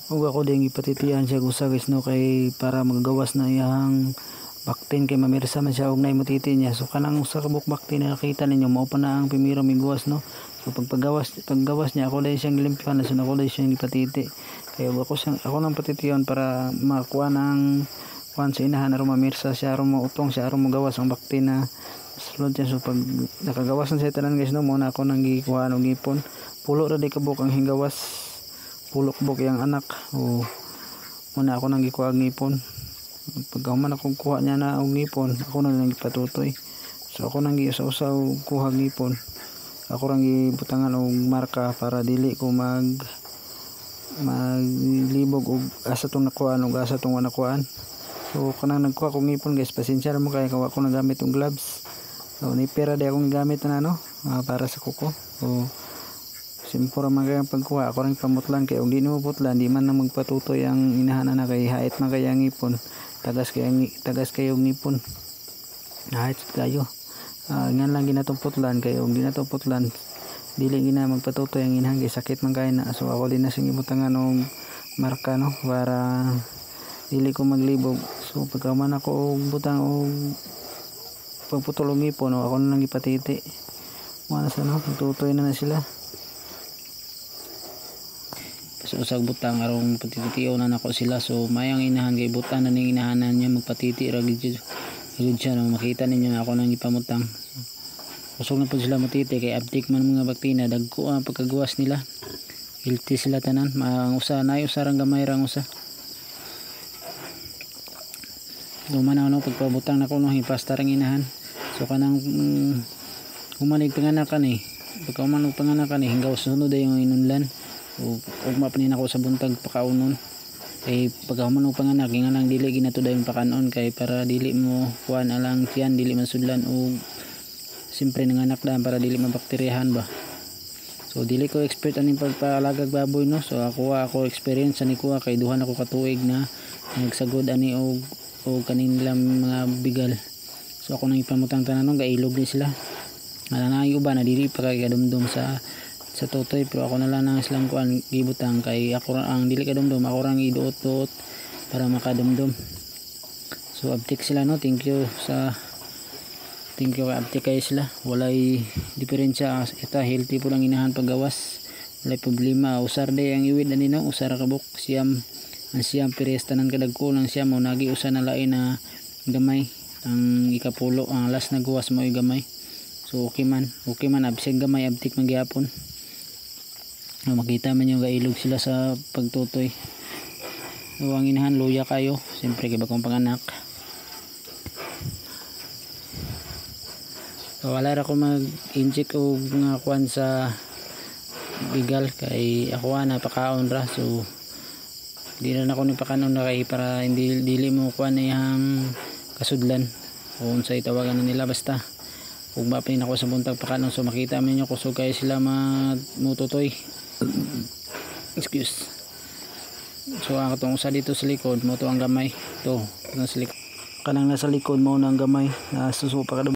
ug ako din gipatitian siya gusa guys no, kay para maggawas na iyang baktin kay mamirsa man siya og nay motiti niya. So kanang usa ka buk baktin na nakita ninyo mao pa na ang primero migwas no. So paggawas niya ako din siyang limpyuhan na so ako din siyang ipatiti. Kaya ako nang patitiyon para makuha ng kuan sa inahan aron mamirsa siya, aron mautong siya, aron magawas ang baktin na sulod siya. So pag nakagawas na siya tanan guys no, mo na ako nang gikuha og ipon. Pulo ra di kabuk ang hinggawas, pulo kabuk yang anak. O muna ako nang gikuha og ngipon. Pag man akong kuha niya na og ngipon, ako na lang gipatutoy. So ako nang giusa-usa og kuha ngipon, ako rang gibutangan og marka para dili ko maglibog og asa tong nakuhaan og asa tong wala nakuhaan. So kanang nagkuha ko ngipon guys, pasensya ra mo kay kawa ko nagamit og gloves. So ni pera di akong gamit na para sa kuko. So simpura man kay ang pagkuha, ako rin pamutlan kay og di mo putlan di man na magpatutoy ang inahan na kay hait man kay ang ngipon. Tagas kayo og ngipon. Hait kayo. Ngan lang ginatong putlan kay og di na to putlan dili gina magpatutoy ang inahan kay sakit man kay na. So ako din na sing ibutangan og marka no para dili ko maglibog. So pagka man ako og butang og pagputol og ngipon, ako na lang ipatiti. Mana sa no, tutoy na sila. So usag butang arong patititiyo na nako sila. So mayang inahan kay butang na ning inahanan niya magpatiti ra gid siya no, makita ninyo na ako nang ipamutang. Usog na po sila matiti kay abtik man mga baktina, dagko ang pagkagawas nila. Healthy sila tanan. Ang usa na usarang gamay rang usa. Dumana no pagpabutang nako no hipasta rang inahan. So kanang humanig panganakan pagka humanog panganakan hinggaw sunod ay yung inunlan. Ugma pa nin ako sa buntag pakaunon. Kay pagka humanog panganak nga nang dili ginato dayon pakanon kay para dili mo kuan alang tiyan, dili masudlan og simpre nanganak lang para dili mabakteryahan ba. So dili ko expert aning pagpalagag baboy no. So ako experience ani ko kay duhan ako katuig na nagsagod ani og kanilang mga bigal. So ako nang ipamutang tanan no, gailog ni sila. Nanay uban na dili pa kay kadumdum sa tutoy, pero ako na lang nang silang kuan gibutang kay ako ang dili kadumdum, ako rang iduot-duot para makadumdum. So abtik sila no, thank you kay abtik kay sila. Walay diferensya, ita healthy po lang inahan paggawas, walay problema. Usar day ang iwid ani no, usar kabuk siyam ang siyam pires tanan kadagko lang siya mo nagi usa na lain na gamay. Ang ikapulo ang last na gawas mo ay gamay. So okay man absent gamay abtik man gyapon. Makita man yung gailog sila sa pagtutoy. So ang inahan luya kayo, siyempre kay bagong panganak. So wala ra ko mag-inject og nga kuan sa bigal kay ako napakaon ra. So di na ako ni pakanon na kay para hindi dili mo kuan yang kasudlan o unsay tawagan nila basta ug mapin ako sa buntag pakanon. So makita man niyo kusog kay sila mututoy. Excuse. So ang katong usa dito sa likod mo to ang gamay to, nasa likod kanang nasa likod mo nang gamay na susupa ka